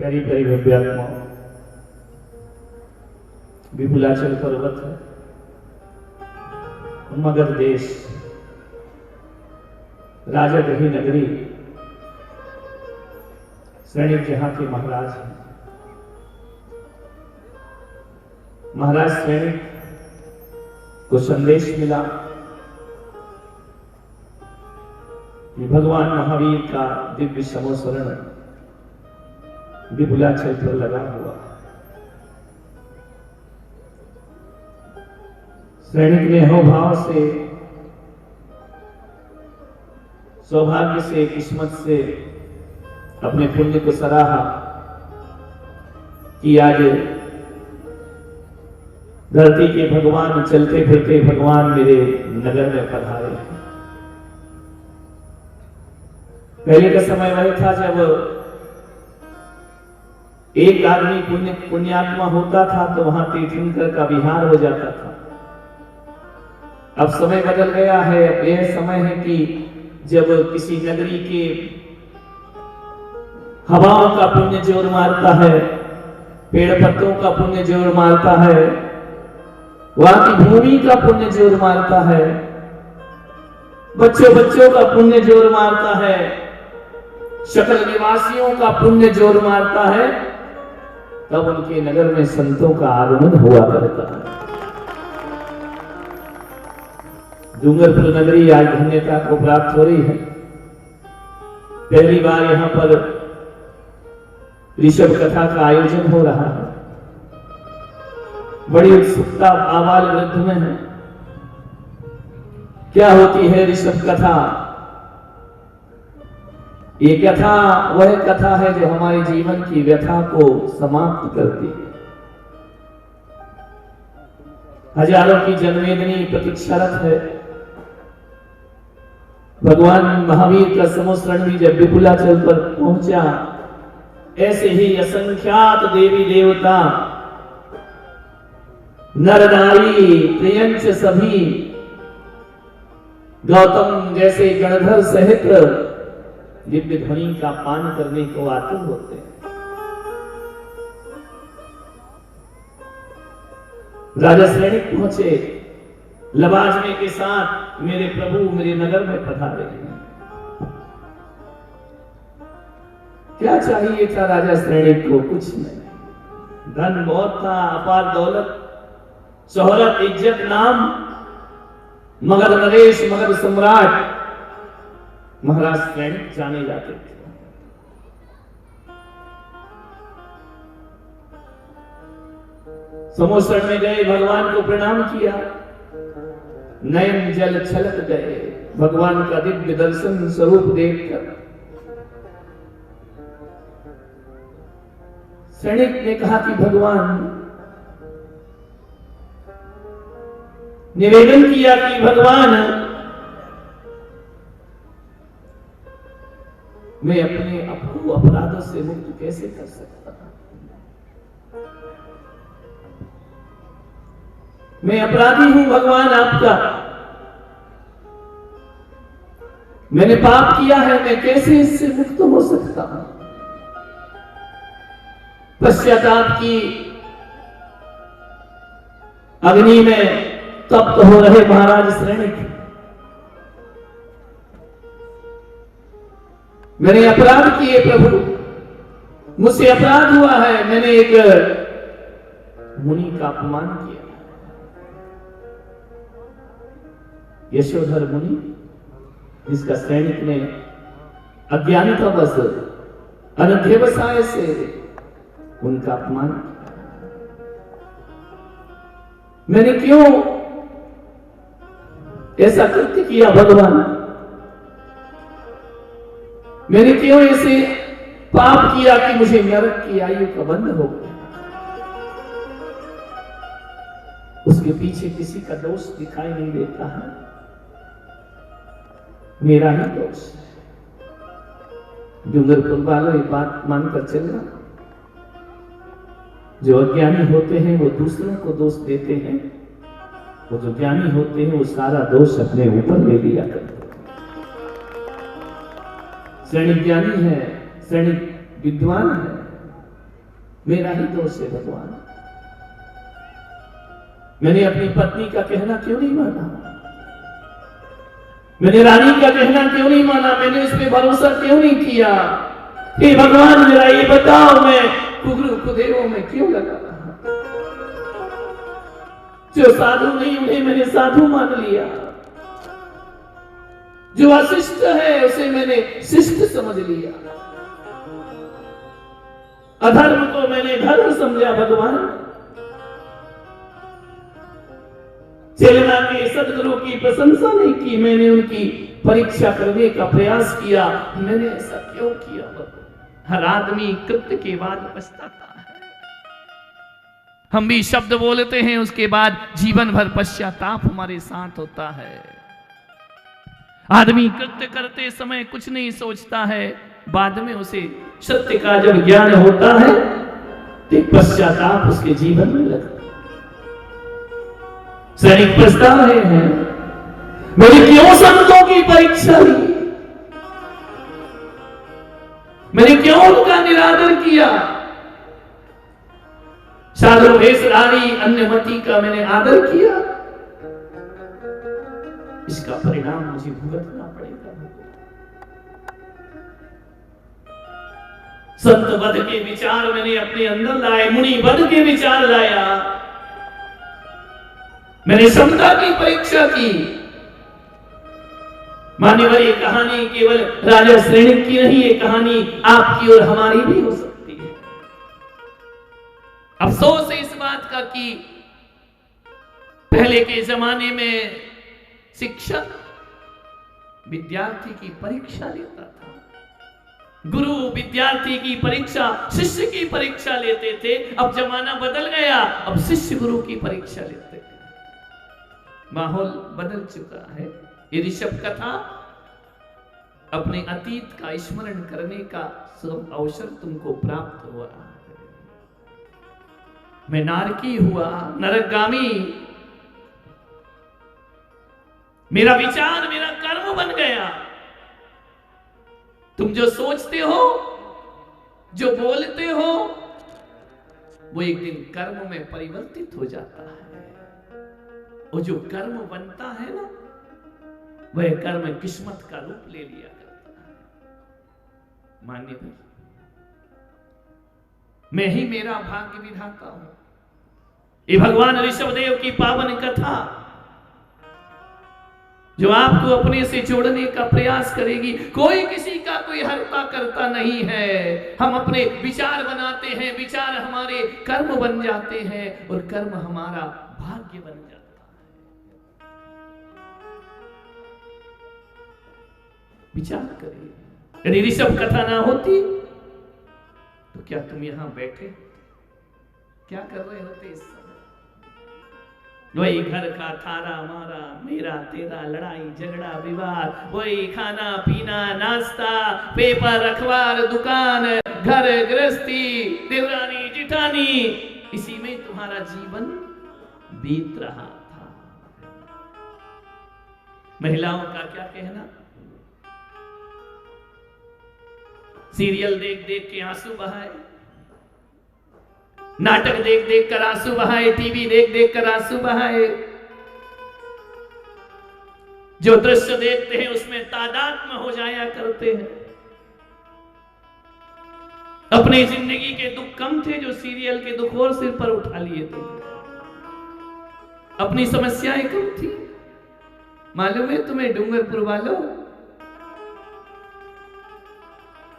हरि परिभव्यात्मा विपुलाचल पर्वत है, मगध देश, राजगृही नगरी, सैनिक जहां के महाराज हैं। महाराज सैनिक को संदेश मिला कि भगवान महावीर का दिव्य समोसरण विपुलाचल पर लगा हुआ। सैनिक ने होभाव से, सौभाग्य से, किस्मत से अपने पुण्य को सराहा कि आज धरती के भगवान, चलते फिरते भगवान मेरे नगर में पधारे। पहले का समय वह था जब एक आदमी पुण्यात्मा होता था तो वहां तीर्थंकर का विहार हो जाता था। अब समय बदल गया है। अब यह समय है कि जब किसी नगरी के हवाओं का पुण्य जोर मारता है, पेड़ पत्तों का पुण्य जोर मारता है, वहां की भूमि का पुण्य जोर मारता है, बच्चों बच्चों का पुण्य जोर मारता है, सकल निवासियों का पुण्य जोर मारता है, तब उनके नगर में संतों का आगमन हुआ करता है। डूंगरपुर नगरी आज धन्यता को प्राप्त हो रही है। पहली बार यहां पर ऋषभ कथा का आयोजन हो रहा है। बड़ी उत्सुकता आबाल वृद्ध में है। क्या होती है ऋषभ कथा? ये कथा वह कथा है जो हमारे जीवन की व्यथा को समाप्त करती है। हजारों की जनवेदनी प्रतीक्षारत है। भगवान महावीर का समोसरण भी जब विपुलाचल पर पहुंचा, ऐसे ही असंख्यात देवी देवता, नर नारी, प्रियंच सभी गौतम जैसे गणधर सहित दिव्य ध्वनि का पान करने को आतुर होते हैं। राजा सैनिक पहुंचे लबाजमे के साथ, मेरे प्रभु मेरे नगर में पधारे हैं। क्या चाहिए था राजा सैनिक को? कुछ नहीं। धन बहुत था, अपार दौलत, शोहरत, इज्जत, नाम, मगध नरेश, मगध सम्राट महाराज सैनिक जाने जाते थे। समोसरण में गए, भगवान को प्रणाम किया, नयन जल छलक गए भगवान का दिव्य दर्शन स्वरूप देखकर। सैनिक ने कहा कि भगवान, निवेदन किया कि भगवान, मैं अपने आपको अपराधों से मुक्त कैसे कर सकता हूं? मैं अपराधी हूं भगवान आपका, मैंने पाप किया है, मैं कैसे इससे मुक्त हो सकता हूं? पश्चाताप की अग्नि में तप्त हो रहे महाराज सैनिक, मैंने अपराध किए प्रभु, मुझसे अपराध हुआ है, मैंने एक मुनि का अपमान किया। यशोधर मुनि, जिसका सैनिक ने अज्ञानतावश, अनध्यवसाय से उनका अपमान किया। मैंने क्यों ऐसा कृत्य किया भगवान? मैंने क्यों ऐसे पाप किया कि मुझे नरक की आयु का बंध हो गया? उसके पीछे किसी का दोष दिखाई नहीं देता है, मेरा ही दोष है। डूंगरपुर वालों ये बात मानकर चलना, जो अज्ञानी होते हैं वो दूसरों को दोष देते हैं, वो जो ज्ञानी होते हैं वो सारा दोष अपने ऊपर ले लिया करते हैं। सैनिक ज्ञानी है, सैनिक विद्वान है, मेरा ही दोष है भगवान। मैंने अपनी पत्नी का कहना क्यों नहीं माना? मैंने रानी का कहना क्यों नहीं माना? मैंने उस पर भरोसा क्यों नहीं किया? हे भगवान मेरा ये बताओ, मैं कुगरू कुदेरों में क्यों लगा रहा? जो साधु नहीं उन्हें मैंने साधु मान लिया, जो अशिष्ट है उसे मैंने शिष्ट समझ लिया, अधर्म को मैंने धर्म समझा। भगवान चेतना के सदगुरु की प्रशंसा नहीं की, मैंने उनकी परीक्षा करने का प्रयास किया। मैंने ऐसा क्यों किया? हर आदमी कृत्य के बाद पछताता है। हम भी शब्द बोलते हैं, उसके बाद जीवन भर पश्चाताप हमारे साथ होता है। आदमी कृत्य करते समय कुछ नहीं सोचता है, बाद में उसे सत्य का जब ज्ञान होता है तो पश्चाताप उसके जीवन में लगता है। सैनिक पछता रहे हैं, मैंने क्यों संतों की परीक्षा ली? मैंने क्यों उनका निरादर किया? साधु भेष रानी अन्यमति का मैंने आदर किया, इसका परिणाम मुझे भुगतना पड़ेगा। संत वध के विचार मैंने अपने अंदर लाए, मुनि वध के विचार लाया, मैंने समता की परीक्षा की। मान्यवर, ये कहानी केवल राजा श्रेणिक की नहीं, ये कहानी आपकी और हमारी भी हो सकती है। अफसोस है इस बात का कि पहले के जमाने में शिक्षक विद्यार्थी की परीक्षा लेता था, गुरु विद्यार्थी की परीक्षा, शिष्य की परीक्षा लेते थे। अब जमाना बदल गया, अब शिष्य गुरु की परीक्षा लेते हैं। माहौल बदल चुका है। ये ऋषभ कथा अपने अतीत का स्मरण करने का अवसर तुमको प्राप्त हुआ। मैं नारकी हुआ, नरकगामी, मेरा विचार मेरा कर्म बन गया। तुम जो सोचते हो, जो बोलते हो, वो एक दिन कर्म में परिवर्तित हो जाता है। और जो कर्म बनता है ना, वह कर्म किस्मत का रूप ले लिया करता है। मान्य भाई, मैं ही मेरा भाग्य विधाता हूं। ये भगवान ऋषभदेव की पावन कथा जो आपको अपने से जोड़ने का प्रयास करेगी। कोई किसी का कोई हर्ता करता नहीं है। हम अपने विचार बनाते हैं, विचार हमारे कर्म बन जाते हैं और कर्म हमारा भाग्य बन जाता है। विचार करिए, यदि ऋषभ कथा ना होती तो क्या तुम यहां बैठे क्या कर रहे होते इस समय? वही घर का थारा मारा, मेरा तेरा, लड़ाई झगड़ा विवाद, वही खाना पीना नाश्ता, पेपर अखबार, दुकान, घर गृहस्थी, देवरानी जिठानी, इसी में तुम्हारा जीवन बीत रहा था। महिलाओं का क्या कहना? सीरियल देख देख के आंसू बहाए, नाटक देख देख कर आंसू बहाए, टीवी देख देख कर आंसू बहाए। जो दृश्य देखते हैं उसमें तादात्म्य हो जाया करते हैं। अपनी जिंदगी के दुख कम थे जो सीरियल के दुख और सिर पर उठा लिए थे। अपनी समस्याएं कम थी। मालूम है तुम्हें डूंगरपुर वालों,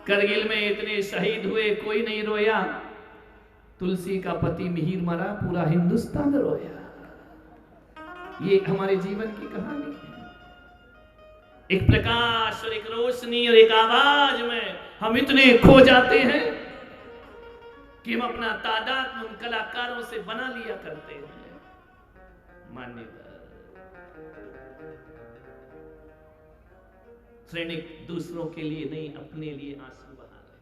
करगिल में इतने शहीद हुए, कोई नहीं रोया। तुलसी का पति मिहिर मरा, पूरा हिंदुस्तान रोया। ये हमारे जीवन की कहानी है। एक प्रकाश और एक रोशनी और एक आवाज में हम इतने खो जाते हैं कि हम अपना तादाद उन कलाकारों से बना लिया करते हैं। मान्यता सैनिक दूसरों के लिए नहीं, अपने लिए आंसू बहा रहे।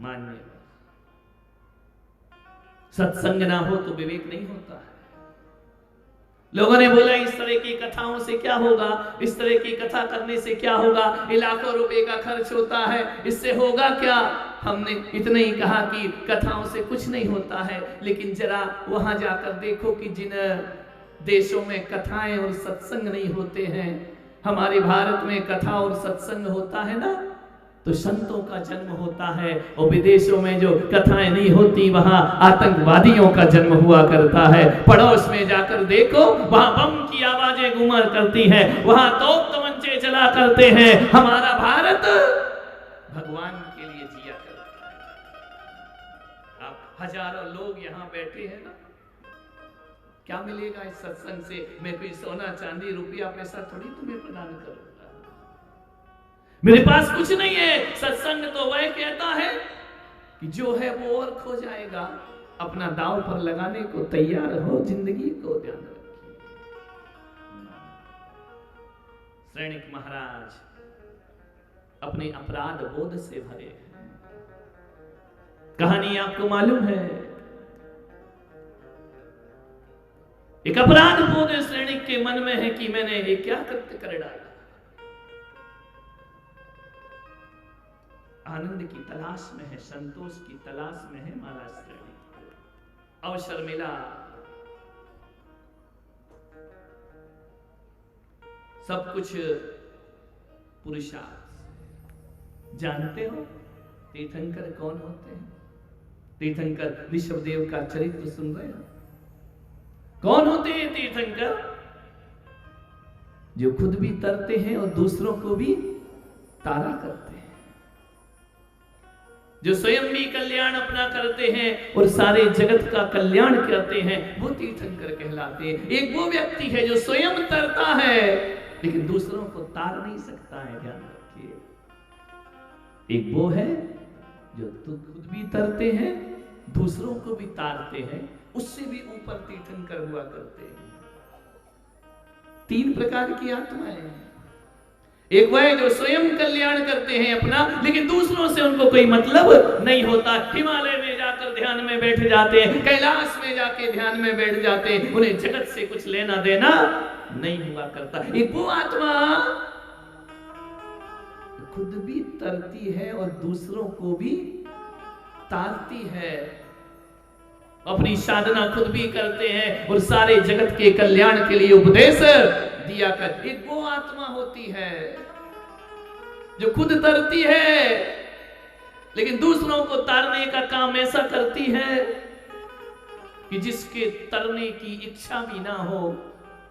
मान्य सत्संग ना हो तो विवेक नहीं होता है। लोगों ने बोला इस तरह की कथाओं से क्या होगा, इस तरह की कथा करने से क्या होगा, ये लाखों रुपए का खर्च होता है, इससे होगा क्या। हमने इतना ही कहा कि कथाओं से कुछ नहीं होता है, लेकिन जरा वहां जाकर देखो कि जिन देशों में कथाएं और सत्संग नहीं होते हैं, हमारे भारत में कथा और सत्संग होता है ना, तो संतों का जन्म होता है। और विदेशों में जो कथाएं नहीं होती, वहां आतंकवादियों का जन्म हुआ करता है। पड़ोस में जाकर देखो, वहां बम की आवाजें गुमर करती हैं, वहां तोप तमंचे चला करते हैं। हमारा भारत भगवान के लिए जिया करता है। आप हजारों लोग यहाँ बैठे हैं ना, क्या मिलेगा इस सत्संग से? मैं कोई सोना चांदी रुपया पैसा थोड़ी तुम्हें प्रदान करूंगा, मेरे पास कुछ नहीं है। सत्संग तो वह कहता है कि जो है वो और खो जाएगा, अपना दांव पर लगाने को तैयार हो, जिंदगी को ध्यान रखिए। श्रेणिक महाराज अपने अपराध बोध से भरे हैं। कहानी आपको मालूम है, एक अपराध बोध श्रेणिक के मन में है कि मैंने ये क्या कृत्य कर डाला। आनंद की तलाश में है, संतोष की तलाश में है महाराज श्रेणिक। अवसर मिला, सब कुछ पुरुषार्थ। जानते हो तीर्थंकर कौन होते हैं? तीर्थंकर ऋषभदेव का चरित्र सुन रहे हो? कौन होते हैं तीर्थंकर? जो खुद भी तरते हैं और दूसरों को भी तारा करते हैं, जो स्वयं भी कल्याण अपना करते हैं और सारे जगत का कल्याण करते हैं, वो तीर्थंकर कहलाते हैं। एक वो व्यक्ति है जो स्वयं तरता है लेकिन दूसरों को तार नहीं सकता है, ध्यान रखिए। एक वो है जो खुद भी तरते हैं, दूसरों को भी तारते हैं, उससे भी ऊपर तीर्थंकर हुआ करते हैं। तीन प्रकार की आत्माएं हैं। एक वह जो स्वयं कल्याण करते हैं अपना, लेकिन दूसरों से उनको कोई मतलब नहीं होता। हिमालय में जाकर ध्यान में बैठ जाते हैं, कैलाश में जाके ध्यान में बैठ जाते हैं, उन्हें जगत से कुछ लेना देना नहीं हुआ करता। एक वो आत्मा खुद भी तरती है और दूसरों को भी तारती है, अपनी साधना खुद भी करते हैं और सारे जगत के कल्याण के लिए उपदेश दिया कर। एक वो आत्मा होती है जो खुद तरती है लेकिन दूसरों को तारने का काम ऐसा करती है कि जिसके तरने की इच्छा भी ना हो,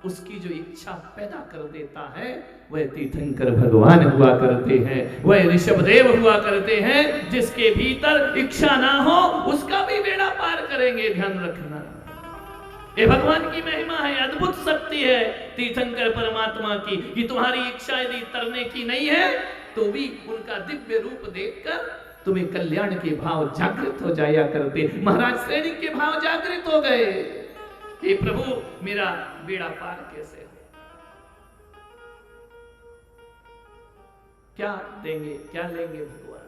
उसकी जो इच्छा पैदा कर देता है, वह तीर्थंकर भगवान हुआ करते हैं, वह ऋषभदेव हुआ करते हैं। जिसके भीतर इच्छा ना हो उसका भी बेड़ा पार करेंगे, ध्यान रखना। ये भगवान की महिमा है, अद्भुत शक्ति है तीर्थंकर परमात्मा की, कि तुम्हारी इच्छा यदि तरने की नहीं है तो भी उनका दिव्य रूप देखकर तुम्हें कल्याण के भाव जागृत हो जाया करते। महाराज श्रेणिक के भाव जागृत हो गए। हे प्रभु, मेरा बेड़ा पार कैसे हो? क्या देंगे, क्या लेंगे भगवान?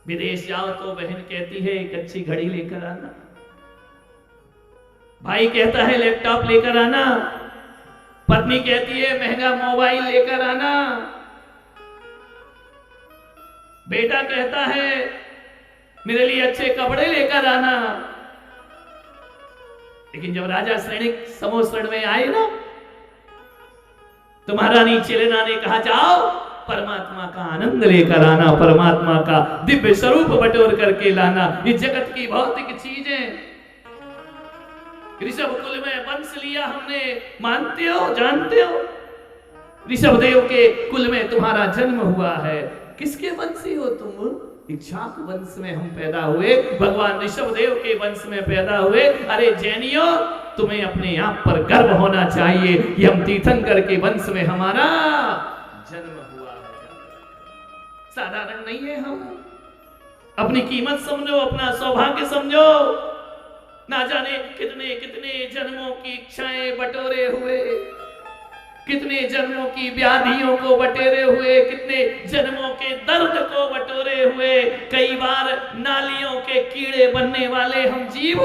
विदेश जाओ तो बहन कहती है एक अच्छी घड़ी लेकर आना, भाई कहता है लैपटॉप लेकर आना, पत्नी कहती है महंगा मोबाइल लेकर आना, बेटा कहता है मेरे लिए अच्छे कपड़े लेकर आना। लेकिन जब राजा श्रेणिक समोसरण में आए ना, तो महारानी चिलेना ने कहा जाओ परमात्मा का आनंद लेकर आना, परमात्मा का दिव्य स्वरूप बटोर करके लाना। ये जगत की भौतिक चीजें, ऋषभ कुल में वंश लिया हमने, मानते हो, जानते हो? ऋषभदेव के कुल में तुम्हारा जन्म हुआ है। किसके वंशी हो तुम? इक्ष्वाकु वंश में हम पैदा हुए, भगवान ऋषभदेव के वंश में पैदा हुए। अरे जैनियों, तुम्हें अपने आप पर गर्व होना चाहिए कि हम तीर्थंकर के वंश में हमारा जन्म हुआ है। साधारण नहीं है हम। अपनी कीमत समझो, अपना सौभाग्य समझो। ना जाने कितने कितने जन्मों की इच्छाएं बटोरे हुए, कितने जन्मों की व्याधियों को बटेरे हुए, कितने जन्मों के दर्द को बटोरे हुए, कई बार नालियों के कीड़े बनने वाले हम जीव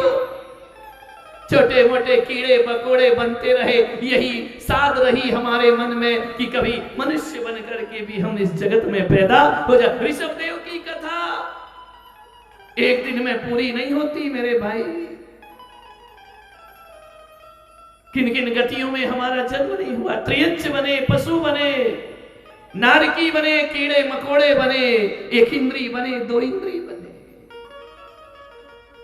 छोटे मोटे कीड़े मकोड़े बनते रहे, यही साध रही हमारे मन में कि कभी मनुष्य बन करके भी हम इस जगत में पैदा हो जाए। ऋषभदेव की कथा एक दिन में पूरी नहीं होती मेरे भाई। किन किन गतियों में हमारा जन्म नहीं हुआ। त्रियंच बने, पशु बने, नारकी बने, कीड़े मकोड़े बने, एक इंद्री बने, दो इंद्री बने,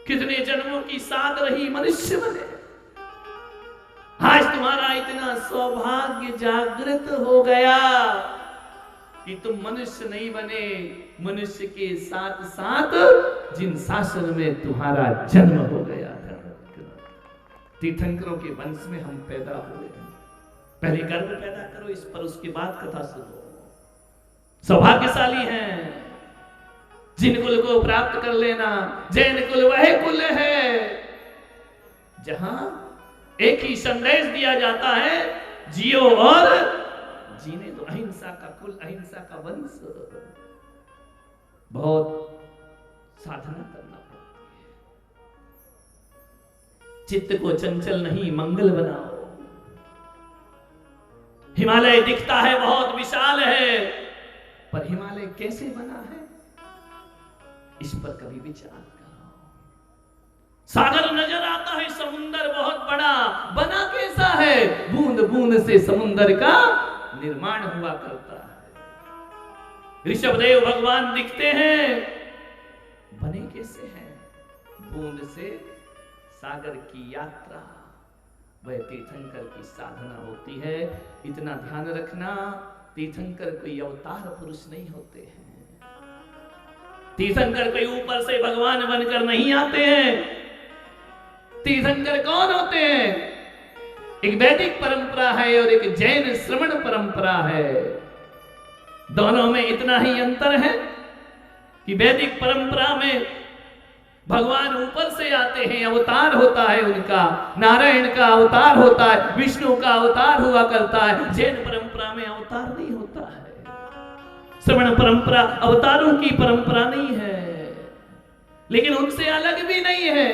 कितने जन्मों की साध रही मनुष्य बने। आज तुम्हारा इतना सौभाग्य जागृत हो गया कि तुम मनुष्य नहीं बने, मनुष्य के साथ साथ जिन शासन में तुम्हारा जन्म हो गया था। तीर्थंकरों के वंश में हम पैदा हुए। पहले गर्व पैदा करो इस पर, उसके बाद कथा सुनो। सौभाग्यशाली हैं जिन कुल को प्राप्त कर लेना। जैन कुल वह कुल है जहां एक ही संदेश दिया जाता है, जियो और जीने दो। अहिंसा का कुल, अहिंसा का वंश। बहुत साधना करना पड़ती है। चित्त को चंचल नहीं, मंगल बनाओ। हिमालय दिखता है बहुत विशाल है, पर हिमालय कैसे बना है इस पर कभी विचार करो। सागर नजर आता है, समुंदर बहुत बड़ा, बना कैसा है? बूंद बूंद से समुंदर का निर्माण हुआ करता है। ऋषभदेव भगवान दिखते हैं, बने कैसे हैं? बूंद से सागर की यात्रा, वह तीर्थंकर की साधना होती है। इतना ध्यान रखना, तीर्थंकर कोई अवतार पुरुष नहीं होते हैं। तीर्थंकर कोई ऊपर से भगवान बनकर नहीं आते हैं। तीर्थंकर कौन होते हैं? एक वैदिक परंपरा है और एक जैन श्रवण परंपरा है। दोनों में इतना ही अंतर है कि वैदिक परंपरा में भगवान ऊपर से आते हैं, अवतार होता है उनका, नारायण का अवतार होता है, विष्णु का अवतार हुआ करता है। जैन परंपरा में अवतार नहीं होता है। श्रवण परंपरा अवतारों की परंपरा नहीं है, लेकिन उनसे अलग भी नहीं है।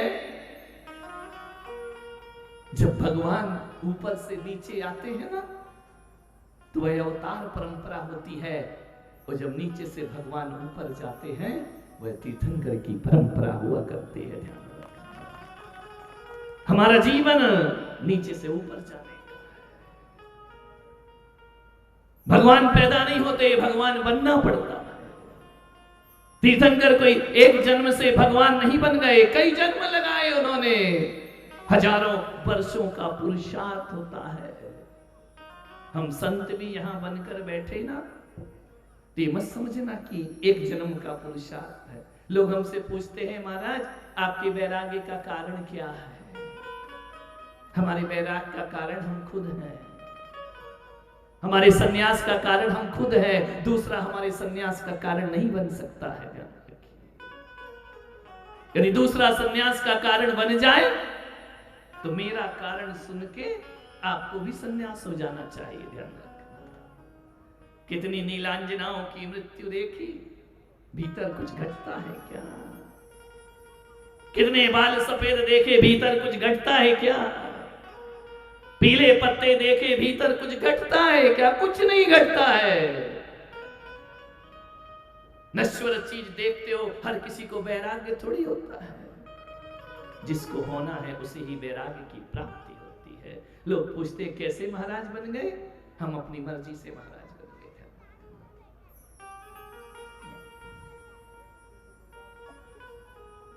जब भगवान ऊपर से नीचे आते हैं ना, तो वह अवतार परंपरा होती है, और जब नीचे से भगवान ऊपर जाते हैं वह तीर्थंकर की परंपरा हुआ करती है। ध्यान रखना, हमारा जीवन नीचे से ऊपर जाने का। भगवान पैदा नहीं होते, भगवान बनना पड़ता है। तीर्थंकर कोई एक जन्म से भगवान नहीं बन गए, कई जन्म लगाए उन्होंने। हजारों वर्षों का पुरुषार्थ होता है। हम संत भी यहां बनकर बैठे ना, तो मत समझना कि एक जन्म का पुरुषार्थ है। लोग हमसे पूछते हैं, महाराज आपके वैराग्य का कारण क्या है? हमारे वैराग्य का कारण हम खुद हैं। हमारे सन्यास का कारण हम खुद हैं। दूसरा हमारे सन्यास का कारण नहीं बन सकता है। यदि दूसरा सन्यास का कारण बन जाए तो मेरा कारण सुन के आपको भी सन्यास हो जाना चाहिए। ध्यान रखना। कितनी नीलांजनाओं की मृत्यु देखी, भीतर कुछ घटता है क्या? कितने बाल सफेद देखे, भीतर कुछ घटता है क्या? पीले पत्ते देखे, भीतर कुछ घटता है क्या? कुछ नहीं घटता है। नश्वर चीज देखते हो, हर किसी को वैराग्य थोड़ी होता है। जिसको होना है उसे ही वैराग्य की प्राप्ति होती है। लोग पूछते कैसे महाराज बन गए? हम अपनी मर्जी से महाराज बन गए।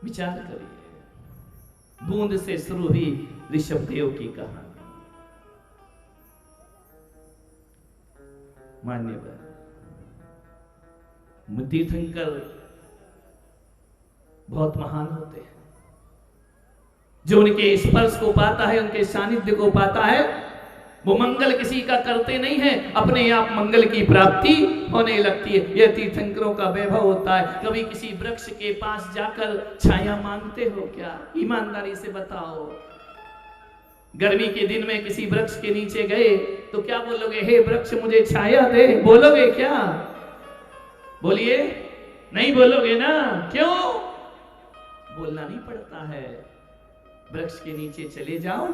विचार करिए। बूंद से शुरू हुई ऋषभदेव की कहानी। मान्यवर तीर्थंकर बहुत महान होते हैं। जो उनके स्पर्श को पाता है, उनके सानिध्य को पाता है, वो मंगल किसी का करते नहीं है, अपने आप मंगल की प्राप्ति होने लगती है। यह तीर्थंकरों का वैभव होता है। कभी किसी वृक्ष के पास जाकर छाया मांगते हो क्या? ईमानदारी से बताओ। गर्मी के दिन में किसी वृक्ष के नीचे गए तो क्या बोलोगे? हे वृक्ष मुझे छाया दे, बोलोगे क्या? बोलिए, नहीं बोलोगे ना। क्यों? बोलना नहीं पड़ता है। वृक्ष के नीचे चले जाओ,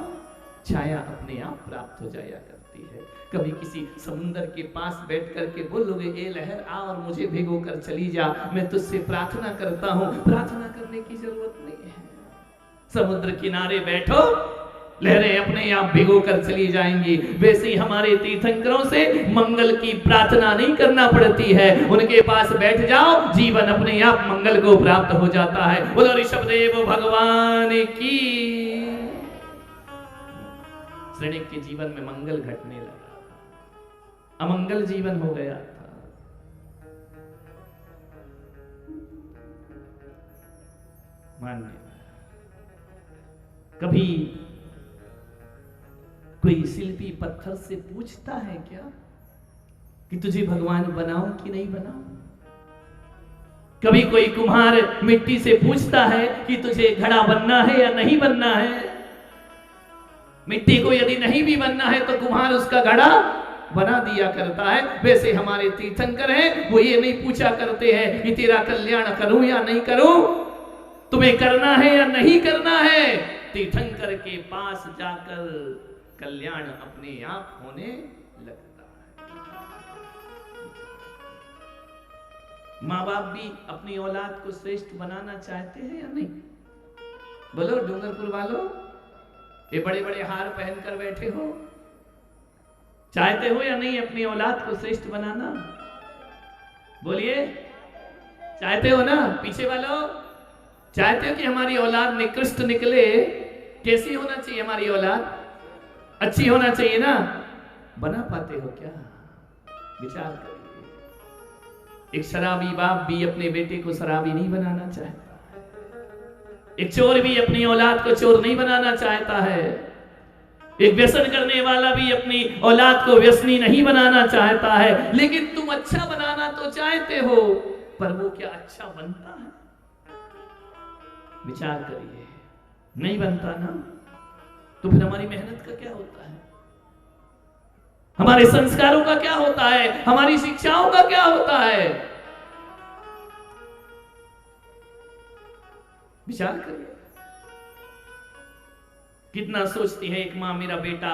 छाया अपने आप प्राप्त हो जाया करती है। कभी किसी समुंदर के पास बैठ करके बोलोगे, ए लहर आ और मुझे भिगो कर चली जा, मैं तुझसे प्रार्थना करता हूं। प्रार्थना करने की जरूरत नहीं है। समुद्र किनारे बैठो, लहरें अपने आप भिगो कर चली जाएंगी। वैसे ही हमारे तीर्थंकरों से मंगल की प्रार्थना नहीं करना पड़ती है, उनके पास बैठ जाओ, जीवन अपने आप मंगल को प्राप्त हो जाता है। बोलो ऋषभदेव भगवान की। श्रेणिक के जीवन में मंगल घटने लगा, अमंगल जीवन हो गया था। मान्य कभी कोई शिल्पी पत्थर से पूछता है क्या कि तुझे भगवान बनाऊं कि नहीं बनाऊं? कभी कोई कुम्हार मिट्टी से पूछता है कि तुझे घड़ा बनना है या नहीं बनना है? मिट्टी को यदि नहीं भी बनना है तो कुम्हार उसका घड़ा बना दिया करता है। वैसे हमारे तीर्थंकर हैं, वो ये नहीं पूछा करते हैं कि तेरा कल्याण करूं या नहीं करूं, तुम्हें करना है या नहीं करना है। तीर्थंकर के पास जाकर कल्याण अपने आप होने लगता है। माँ बाप भी अपनी औलाद को श्रेष्ठ बनाना चाहते हैं या नहीं? बोलो डूंगरपुर वालों, ये बड़े बड़े हार पहनकर बैठे हो, चाहते हो या नहीं अपनी औलाद को श्रेष्ठ बनाना? बोलिए, चाहते हो ना? पीछे वालों, चाहते हो कि हमारी औलाद निकृष्ट निकले? कैसी होना चाहिए हमारी औलाद? अच्छी होना चाहिए ना? बना पाते हो क्या? विचार करिए। एक शराबी बाप भी अपने बेटे को शराबी नहीं बनाना चाहता, एक चोर भी अपनी औलाद को चोर नहीं बनाना चाहता है, एक व्यसन करने वाला भी अपनी औलाद को व्यसनी नहीं बनाना चाहता है। लेकिन तुम अच्छा बनाना तो चाहते हो, पर वो क्या अच्छा बनता है? विचार करिए, नहीं बनता ना? तो फिर हमारी मेहनत का क्या होता है? हमारे संस्कारों का क्या होता है? हमारी शिक्षाओं का क्या होता है? विचार करिए। कितना सोचती है एक माँ, मेरा बेटा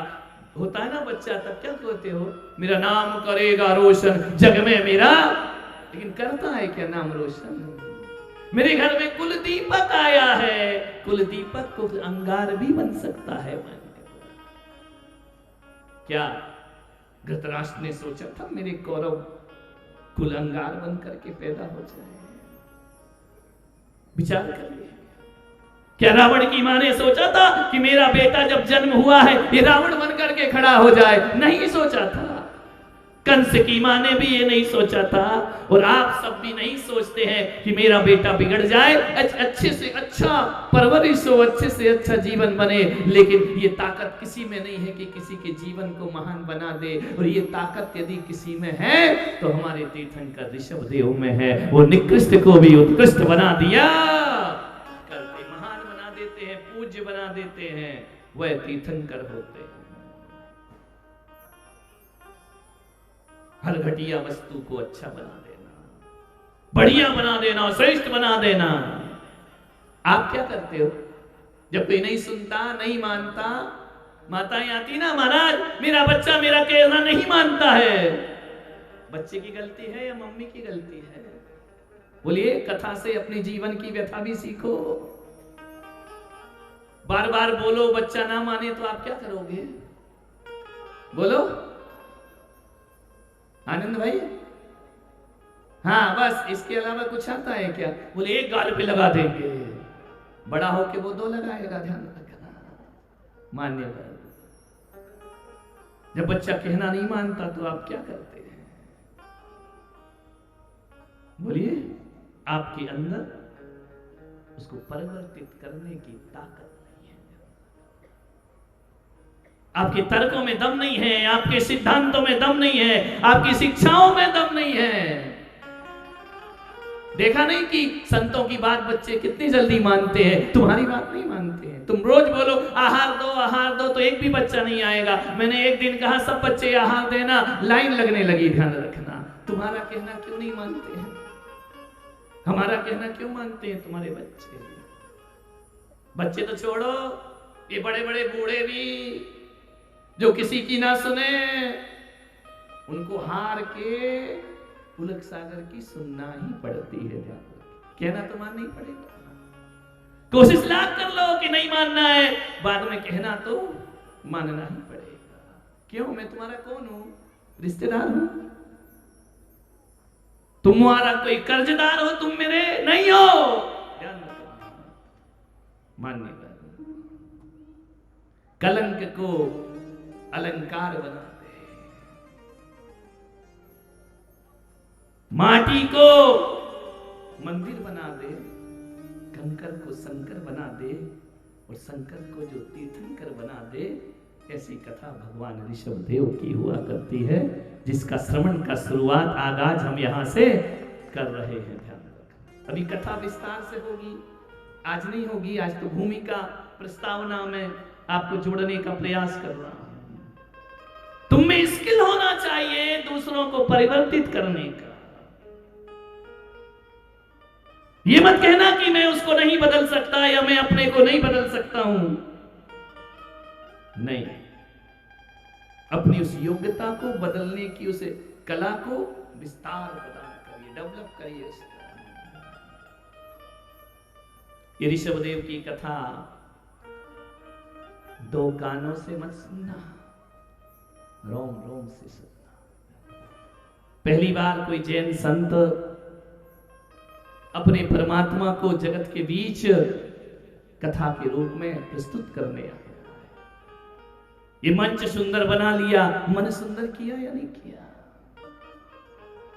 होता है ना बच्चा, तब क्या कहते हो? मेरा नाम करेगा रोशन जग में मेरा। लेकिन करता है क्या नाम रोशन? मेरे घर में कुल दीपक आया है, कुल दीपक को अंगार भी बन सकता है। क्या धृतराष्ट्र ने सोचा था मेरे कौरव कुल अंगार बन करके पैदा हो जाए? विचार करिए। क्या रावण की मां ने सोचा था कि मेरा बेटा जब जन्म हुआ है ये रावण बन करके खड़ा हो जाए? नहीं सोचा था। कंस की मां ने भी ये नहीं सोचा था। और आप सब भी नहीं सोचते हैं कि मेरा बेटा बिगड़ जाए, अच्छे से अच्छा परवरिश हो, अच्छे से अच्छा जीवन बने। लेकिन ये ताकत किसी में नहीं है कि किसी के जीवन को महान बना दे। और ये ताकत यदि किसी में है तो हमारे तीर्थंकर ऋषभदेव में है। वो निकृष्ट को भी उत्कृष्ट बना दिया करते, महान बना देते हैं, पूज्य बना देते हैं। वह तीर्थंकर होते हैं। हर घटिया वस्तु को अच्छा बना देना, बढ़िया बना देना, श्रेष्ठ बना देना। आप क्या करते हो जब कोई नहीं सुनता, नहीं मानता? माताएं आती ना, महाराज मेरा बच्चा मेरा कहना नहीं मानता है। बच्चे की गलती है या मम्मी की गलती है? बोलिए, कथा से अपने जीवन की व्यथा भी सीखो। बार बार बोलो बच्चा ना माने तो आप क्या करोगे? बोलो आनंद भाई। हाँ, बस इसके अलावा कुछ आता है क्या? बोले एक गाल पे लगा देंगे, बड़ा होके वो दो लगाएगा, ध्यान रखना। मान्यवर, जब बच्चा कहना नहीं मानता तो आप क्या करते हैं? बोलिए, आपके अंदर उसको परिवर्तित करने की ताकत नहीं है। आपके तर्कों में दम नहीं है, आपके सिद्धांतों में दम नहीं है, आपकी शिक्षाओं में दम नहीं है। देखा नहीं कि संतों की बात बच्चे कितनी जल्दी मानते हैं, तुम्हारी बात नहीं मानते हैं। तुम रोज बोलो आहार दो तो एक भी बच्चा नहीं आएगा। मैंने एक दिन कहा सब बच्चे आहार देना, लाइन लगने लगी। ध्यान रखना, तुम्हारा कहना क्यों नहीं मानते हैं? हमारा कहना क्यों मानते हैं तुम्हारे बच्चे? बच्चे तो छोड़ो, ये बड़े बड़े बूढ़े भी जो किसी की ना सुने, उनको हार के पुलक सागर की सुनना ही पड़ती है। कहना तो मानना ही पड़ेगा। कोशिश लाख कर लो कि नहीं मानना है, बाद में कहना तो मानना ही पड़ेगा। क्यों? मैं तुम्हारा कौन हूं? रिश्तेदार हूं? तुम्हारा कोई कर्जदार हो? तुम मेरे नहीं हो। ध्यान रखो, मानने वाले कलंक को अलंकार बना दे, माटी को मंदिर बना दे, कंकर को शंकर बना दे और शंकर को जो तीर्थंकर बना दे। ऐसी कथा भगवान ऋषभ देव की हुआ करती है, जिसका श्रवण का शुरुआत आगाज हम यहां से कर रहे हैं। ध्यान रखना, अभी कथा विस्तार से होगी, आज नहीं होगी। आज तो भूमिका प्रस्तावना में आपको जोड़ने का प्रयास कर रहा हूं। तुम में स्किल होना चाहिए दूसरों को परिवर्तित करने का। ये मत कहना कि मैं उसको नहीं बदल सकता या मैं अपने को नहीं बदल सकता हूं। नहीं, अपनी उस योग्यता को बदलने की उसे कला को विस्तार प्रदान करिए, डेवलप करिए उसको। ये ऋषभदेव की कथा दो कानों से मत सुनना, रोम रोम से सुनना। पहली बार कोई जैन संत अपने परमात्मा को जगत के बीच कथा के रूप में प्रस्तुत करने आया। ये मंच सुंदर बना लिया, मन सुंदर किया या नहीं किया?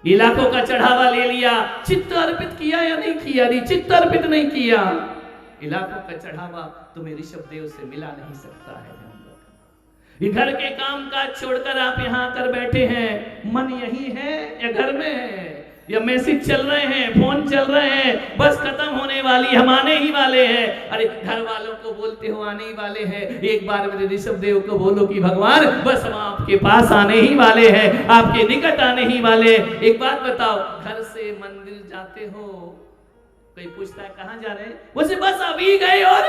इलाकों का चढ़ावा ले लिया, चित्त अर्पित किया या नहीं किया? नहीं, चित्त अर्पित नहीं किया। इलाकों का चढ़ावा तुम्हें ऋषभ देव से मिला नहीं सकता है। ये घर के काम काज छोड़कर आप यहाँ आकर बैठे हैं, मन यही है या घर में है, या मैसेज चल रहे हैं, फोन चल रहे हैं, बस खत्म होने वाली, हम आने ही वाले हैं। अरे घर वालों को बोलते हो आने ही वाले हैं, एक बार मेरे ऋषभ देव को बोलो कि भगवान बस हम आपके पास आने ही वाले हैं, आपके निकट आने ही वाले। एक बात बताओ, घर से मंदिर जाते हो, कोई पूछता है कहाँ जा रहे हैं, वैसे बस अभी गए और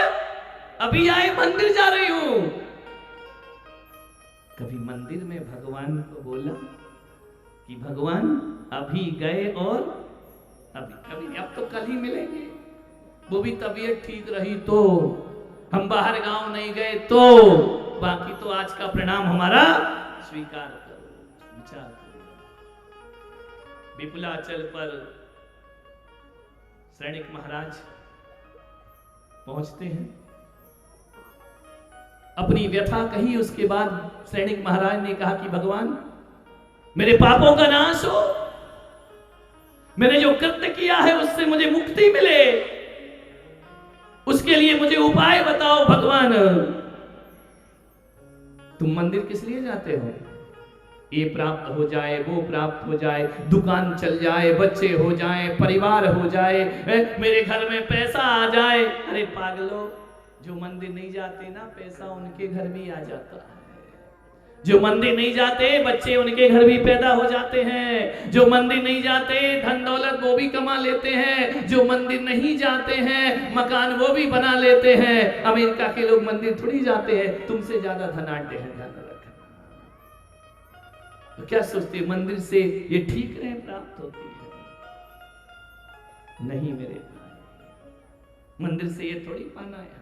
अभी आए, मंदिर जा रही हूं। कभी मंदिर में भगवान को बोला कि भगवान अभी गए और अभी? कभी अब तो कल ही मिलेंगे, वो भी तबीयत ठीक रही तो, हम बाहर गांव नहीं गए तो, बाकी तो आज का प्रणाम हमारा स्वीकार करो, विचार करो। विपुलाचल पर सैनिक महाराज पहुंचते हैं, अपनी व्यथा कही। उसके बाद सैनिक महाराज ने कहा कि भगवान मेरे पापों का नाश हो, मैंने जो कृत्य किया है उससे मुझे मुक्ति मिले, उसके लिए मुझे उपाय बताओ भगवान। तुम मंदिर किस लिए जाते हो? ये प्राप्त हो जाए, वो प्राप्त हो जाए, दुकान चल जाए, बच्चे हो जाए, परिवार हो जाए, मेरे घर में पैसा आ जाए। अरे पागलों, जो मंदिर नहीं जाते ना, पैसा उनके घर भी आ जाता है। जो मंदिर नहीं जाते, बच्चे उनके घर भी पैदा हो जाते हैं। जो मंदिर नहीं जाते, धन दौलत वो भी कमा लेते हैं। जो मंदिर नहीं जाते हैं, मकान वो भी बना लेते हैं। अमेरिका के लोग मंदिर थोड़ी जाते हैं, तुमसे ज्यादा धनाढ्य है, ध्यान रखना। तो क्या सोचते, मंदिर से ये ठीक रहे प्राप्त होती है? नहीं मेरे भाई, मंदिर से ये थोड़ी पाना है,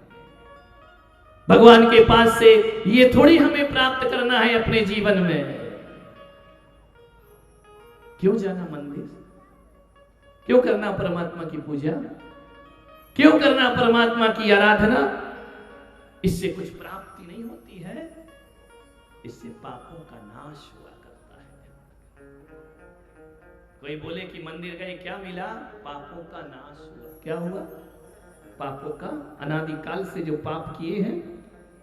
भगवान के पास से ये थोड़ी हमें प्राप्त करना है अपने जीवन में। क्यों जाना मंदिर? क्यों करना परमात्मा की पूजा? क्यों करना परमात्मा की आराधना? इससे कुछ प्राप्ति नहीं होती है, इससे पापों का नाश हुआ करता है। कोई बोले कि मंदिर गए क्या मिला? पापों का नाश हुआ। क्या हुआ? पापों का, अनादिकाल से जो पाप किए हैं,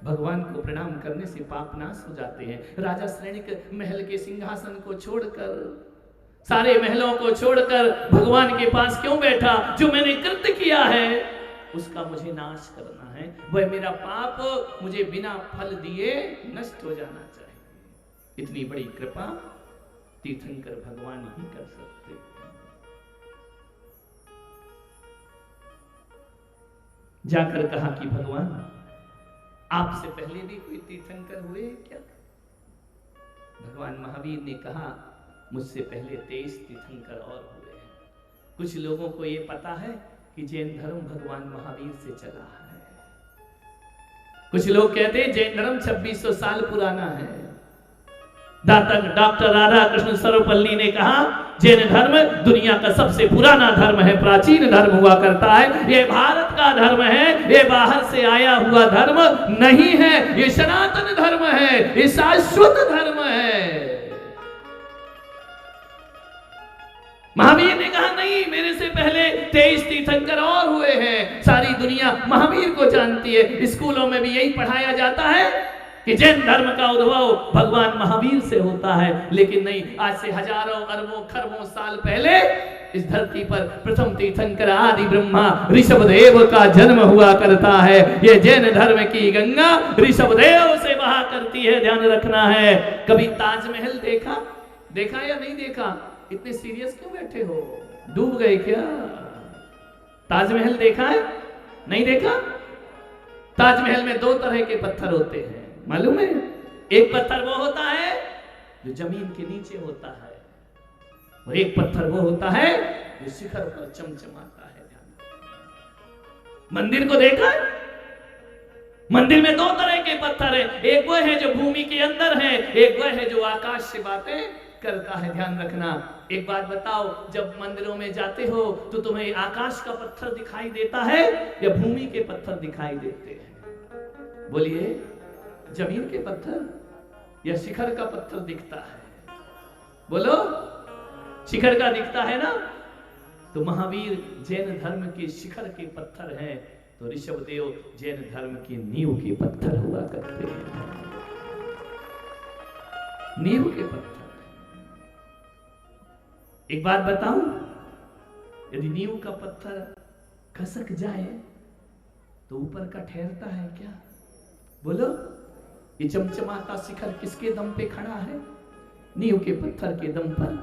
भगवान को प्रणाम करने से पाप नाश हो जाते हैं। राजा सैनिक महल के सिंहासन को छोड़कर, सारे महलों को छोड़कर भगवान के पास क्यों बैठा? जो मैंने कृत्य किया है उसका मुझे नाश करना है, वह मेरा पाप मुझे बिना फल दिए नष्ट हो जाना चाहिए। इतनी बड़ी कृपा तीर्थंकर भगवान ही कर सकते। जाकर कहा कि भगवान आपसे पहले भी कोई तीर्थंकर हुए क्या? भगवान महावीर ने कहा मुझसे पहले 23 तीर्थंकर और हुए हैं। कुछ लोगों को यह पता है कि जैन धर्म भगवान महावीर से चला है। कुछ लोग कहते हैं जैन धर्म 2600 साल पुराना है। डॉक्टर राधा कृष्ण सर्वपल्ली ने कहा जैन धर्म दुनिया का सबसे पुराना धर्म है, प्राचीन धर्म हुआ करता है। ये भारत का धर्म है, ये बाहर से आया हुआ धर्म नहीं है, ये सनातन धर्म है, ये शाश्वत धर्म है। महावीर ने कहा नहीं, मेरे से पहले 23 तीर्थंकर और हुए हैं। सारी दुनिया महावीर को जानती है। स्कूलों में भी यही पढ़ाया जाता है कि जैन धर्म का उद्भव भगवान महावीर से होता है। लेकिन नहीं, आज से हजारों अरबों खरबों साल पहले इस धरती पर प्रथम तीर्थंकर आदि ब्रह्मा ऋषभदेव का जन्म हुआ करता है। ये जैन धर्म की गंगा ऋषभदेव से बहा करती है, ध्यान रखना है। कभी ताजमहल देखा या नहीं देखा? इतने सीरियस क्यों बैठे हो? डूब गए क्या? ताजमहल देखा है? नहीं देखा? ताजमहल में 2 तरह के पत्थर होते हैं, मालूम है? एक पत्थर वो होता है जो जमीन के नीचे होता है, और एक पत्थर वो होता है जो शिखर पर चमचमाता है। मंदिर को देखा है? मंदिर में 2 तरह के पत्थर है। एक वो है जो भूमि के अंदर है, एक वो है जो आकाश से बातें करता है। ध्यान रखना। एक बात बताओ, जब मंदिरों में जाते हो तो तुम्हें आकाश का पत्थर दिखाई देता है या भूमि के पत्थर दिखाई देते हैं? बोलिए, जमीन के पत्थर या शिखर का पत्थर दिखता है? बोलो, शिखर का दिखता है ना? तो महावीर जैन धर्म के शिखर के पत्थर हैं, तो ऋषभदेव जैन धर्म की नींव के पत्थर हुआ करते हैं। नींव के पत्थर। एक बात बताऊं, यदि नींव का पत्थर खसक जाए तो ऊपर का ठहरता है क्या? बोलो, ये चमचमाता शिखर किसके दम पे खड़ा है? नींव के पत्थर के दम पर।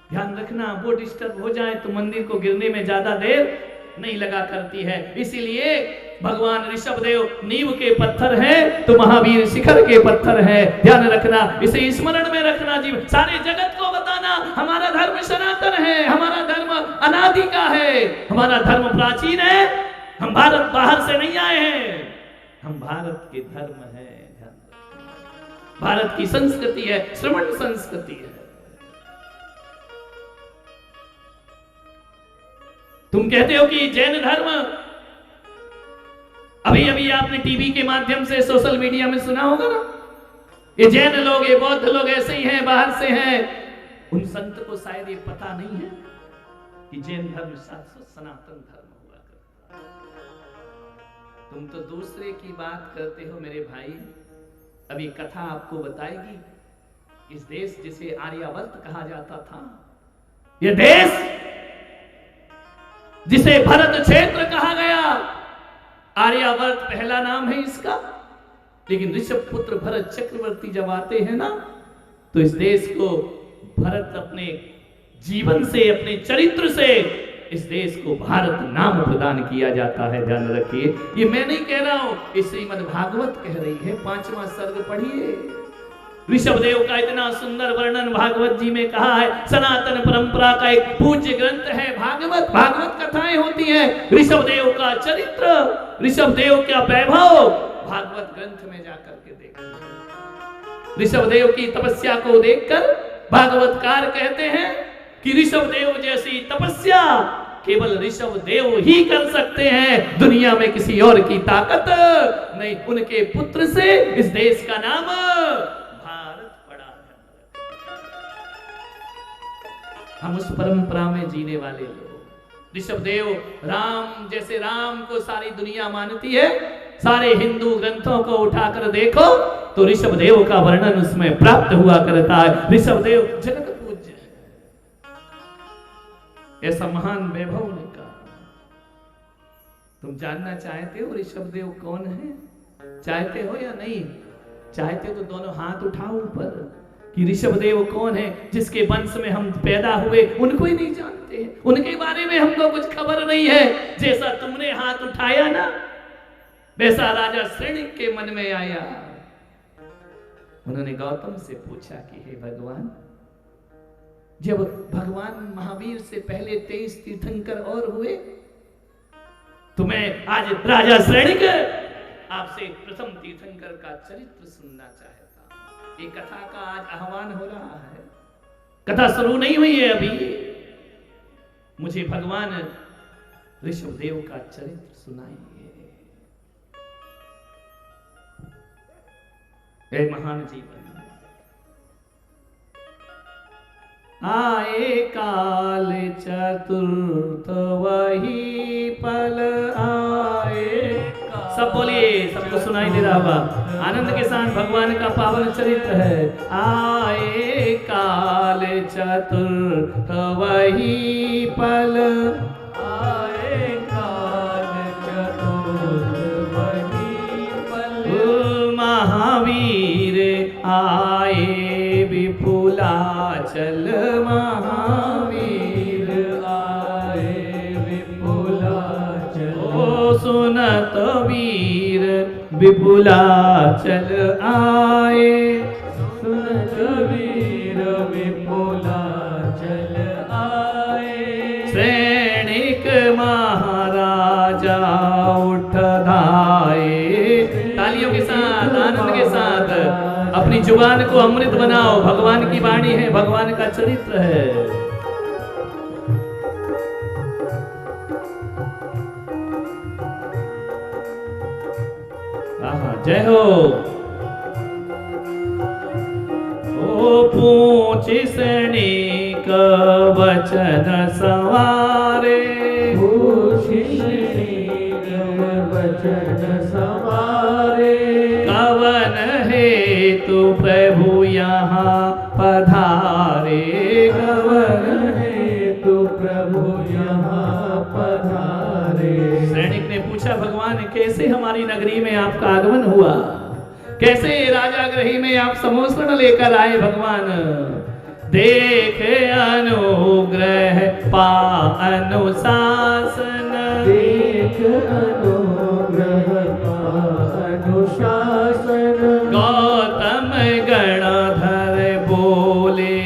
ध्यान रखना, वो डिस्टर्ब हो जाए तो मंदिर को गिरने में ज्यादा देर नहीं लगा करती है। इसीलिए भगवान ऋषभदेव नींव के पत्थर हैं तो महावीर शिखर के पत्थर हैं। ध्यान रखना, इसे स्मरण में रखना। जी, सारे जगत को बताना हमारा धर्म सनातन है, हमारा धर्म अनादि का है, हमारा धर्म प्राचीन है। हम भारत बाहर से नहीं आए हैं, हम भारत के धर्म है। भारत की संस्कृति है, श्रवण संस्कृति है। तुम कहते हो कि जैन धर्म, अभी अभी आपने टीवी के माध्यम से सोशल मीडिया में सुना होगा ना, ये जैन लोग, ये बौद्ध लोग ऐसे ही हैं, बाहर से हैं। उन संत को शायद ये पता नहीं है कि जैन धर्म सनातन धर्म हुआ करता है। तुम तो दूसरे की बात करते हो मेरे भाई। अभी कथा आपको बताएगी, इस देश जिसे आर्यावर्त कहा जाता था, यह देश जिसे भरत क्षेत्र कहा गया, आर्यावर्त पहला नाम है इसका। लेकिन ऋषभ पुत्र भरत चक्रवर्ती जब आते हैं ना, तो इस देश को भरत अपने जीवन से, अपने चरित्र से इस देश को भारत नाम प्रदान किया जाता है। ध्यान रखिए, ये मैं नहीं कह रहा हूं, ये श्रीमद् भागवत कह रही है। 5वां सर्ग पढ़िए। ऋषभदेव का इतना सुंदर वर्णन भागवत जी में कहा है। सनातन परंपरा का एक पूज्य ग्रंथ है भागवत। भागवत कथाएं होती हैं, ऋषभदेव का चरित्र, ऋषभदेव का वैभव भागवत ग्रंथ में जाकर के देखो। ऋषभदेव की तपस्या को देखकर भागवतकार कहते हैं कि ऋषभदेव जैसी तपस्या केवल ऋषभदेव ही कर सकते हैं, दुनिया में किसी और की ताकत नहीं। उनके पुत्र से इस देश का नाम भारत पड़ा है। हम उस परंपरा में जीने वाले लोग। ऋषभदेव राम, जैसे राम को सारी दुनिया मानती है, सारे हिंदू ग्रंथों को उठाकर देखो तो ऋषभदेव का वर्णन उसमें प्राप्त हुआ करता है। ऋषभदेव जगत पूज्य है, ऐसा महान वैभव ने कहा। तुम जानना चाहते हो ऋषभदेव कौन है? चाहते हो या नहीं? चाहते हो तो दोनों हाथ उठाओ ऊपर। कि ऋषभदेव कौन है, जिसके वंश में हम पैदा हुए, उनको ही नहीं जानते हैं, उनके बारे में हमको कुछ खबर नहीं है। जैसा तुमने हाथ उठाया ना, वैसा राजा श्रेणिक के मन में आया। उन्होंने गौतम से पूछा कि हे भगवान, जब भगवान महावीर से पहले 23 तीर्थंकर और हुए, तो मैं आज राजा श्रेणिक आपसे प्रथम तीर्थंकर का चरित्र सुनना चाहता हूं। ये कथा का आज आह्वान हो रहा है, कथा शुरू नहीं हुई है अभी। मुझे भगवान ऋषभदेव का चरित्र सुनाइए। हे महान जीवन, आए काल चतुर्थ वही पल आए। सब बोलिए, सबको सुनाई दे रहा होगा। आनंद के साथ भगवान का पावन चरित्र है। आए काल चतुर्थ वही पल, आए काल चतुर्थ वही पल, महावीर आए विपुलाचल, महावीर आए विपुलाचल। ओ सुनत वीर विपुलाचल आए, सुनत वीर विपुलाचल आए। श्रेणिक महाराजा उठ धाये। तालियों के साथ, आनंद के साथ अपनी जुबान को अमृत बनाओ। भगवान की वाणी है, भगवान का चरित्र है। जय हो। ओ पूछ श्रेणिक वचन सवारे, पूछ श्रेणिक वचन सवारे। कवन हेतु प्रभु यहाँ पधारे, कवन हेतु प्रभु यहाँ पधारे। श्रेणिक ने पूछा, भगवान कैसे हमारी नगरी में आपका आगमन हुआ, कैसे राजा गृही में आप समोसण लेकर आए। भगवान देख अनुग्रह पा अनुशासन, देख अनुग्रह पा अनुशासन। गौतम गणधर बोले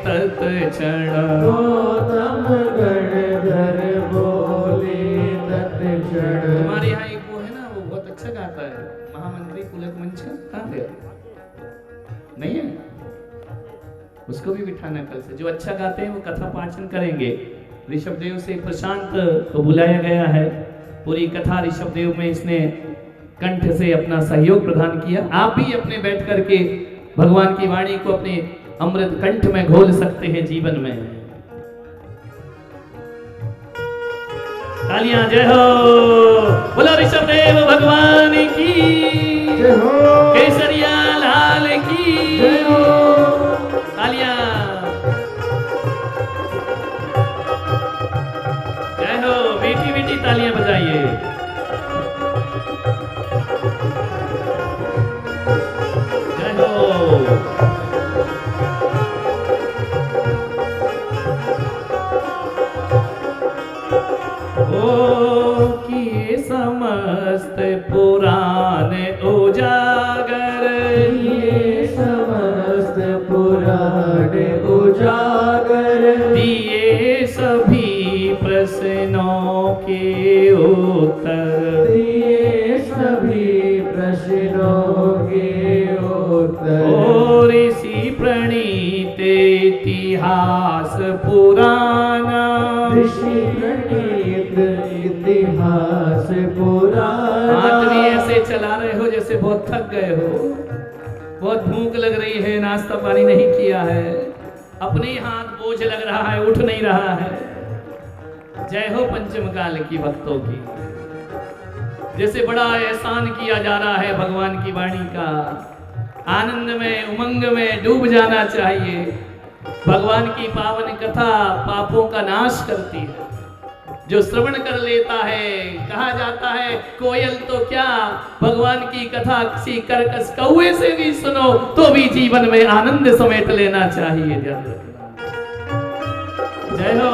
तत्क्षण, गौतम गणधर बोले तत्क्षण। हमारे यहाँ एक वो है ना, वो बहुत अच्छा गाता है, महामंत्री पुलक मंच। कहाँ गया? नहीं है? उसको भी बिठाना कल से। जो अच्छा गाते हैं वो कथा पाचन करेंगे। ऋषभदेव से प्रशांत को बुलाया गया है। पूरी कथा ऋषभदेव में इसने कंठ से अपना सहयोग प्रदान किया। आप भी अपने बैठ करके भगवान की वाणी को अपने अमृत कंठ में घोल सकते हैं जीवन में। तालियां जय हो। बोलो ऋषभदेव भगवान की जय हो, केसरिया लाल की जय हो। तालियां जय हो। मीठी मीठी तालियां बजाइए। जय हो। ओ किए समस्त पुराण उजागर, ये समस्त पुराण उजागर। दिए सभी प्रश्नों के उत्तर, दिए सभी प्रश्नों के उत्तर। ओ ऋषि प्रणीत इतिहास पुराना, ऋषि प्रणीत इतिहास पुराना। हाथ भी ऐसे चला रहे हो जैसे बहुत थक गए हो, बहुत भूख लग रही है, नाश्ता पानी नहीं किया है, अपने हाथ बोझ लग रहा है, उठ नहीं रहा है। जय हो पंचम काल की भक्तों की। जैसे बड़ा एहसान किया जा रहा है भगवान की वाणी का। आनंद में, उमंग में डूब जाना चाहिए। भगवान की पावन कथा पापों का नाश करती है। जो श्रवण कर लेता है। कहा जाता है कोयल तो क्या, भगवान की कथा किसी कर्कश कौवे से भी सुनो तो भी जीवन में आनंद समेट लेना चाहिए। ध्यान रखना। जय हो।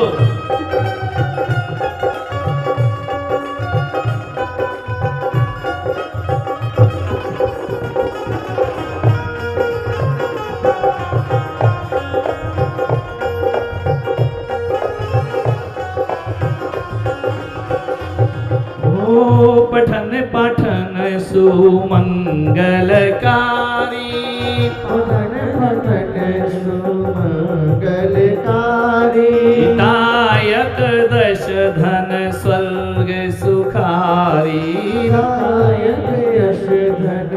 पठन पाठन सुमंगलकारी, पठन पाठन सुमंगलकारी, दायक दश धन स्वर्ग सुखारी, दायक यश धन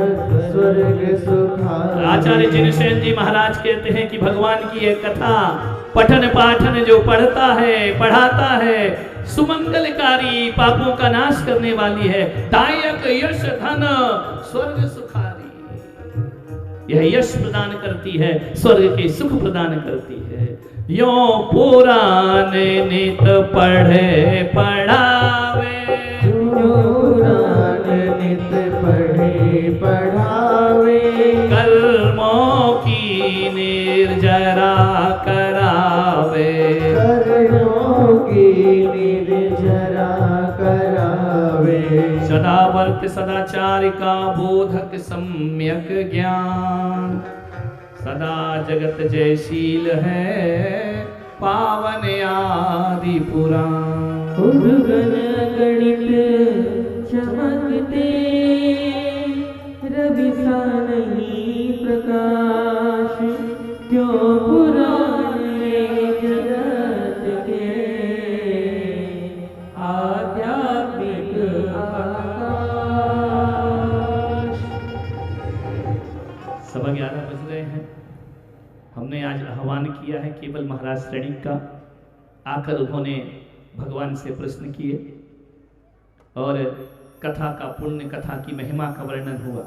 स्वर्ग सुखारी। आचार्य जिनसेन जी महाराज कहते हैं कि भगवान की एक कथा पठन पाठन जो पढ़ता है पढ़ाता है सुमंगलकारी, पापों का नाश करने वाली है। दायक यश धन स्वर्ग सुखारी, यह यश प्रदान करती है, स्वर्ग के सुख प्रदान करती है। यो पुराण नित पढ़े पढ़ावे, पुराण नित पढ़े पढ़ावे, कर्मों की निर्जरा करावे, कर्मों की निर्जरा करावे। सदावर्त सदाचार का बोधक सम्यक ज्ञान, सदा जगत जयशील है पावन आदि पुराण। उर्गन गणित चमकते, रवि सा नहीं प्रकाश, क्यों पुराने जगत के आध्यात्मिक आकाश। 11:15 बज रहे हैं। हमने आज आह्वान किया है केवल महाराज श्रेणी का। आकर उन्होंने भगवान से प्रश्न किए और कथा का पुण्य, कथा की महिमा का वर्णन हुआ।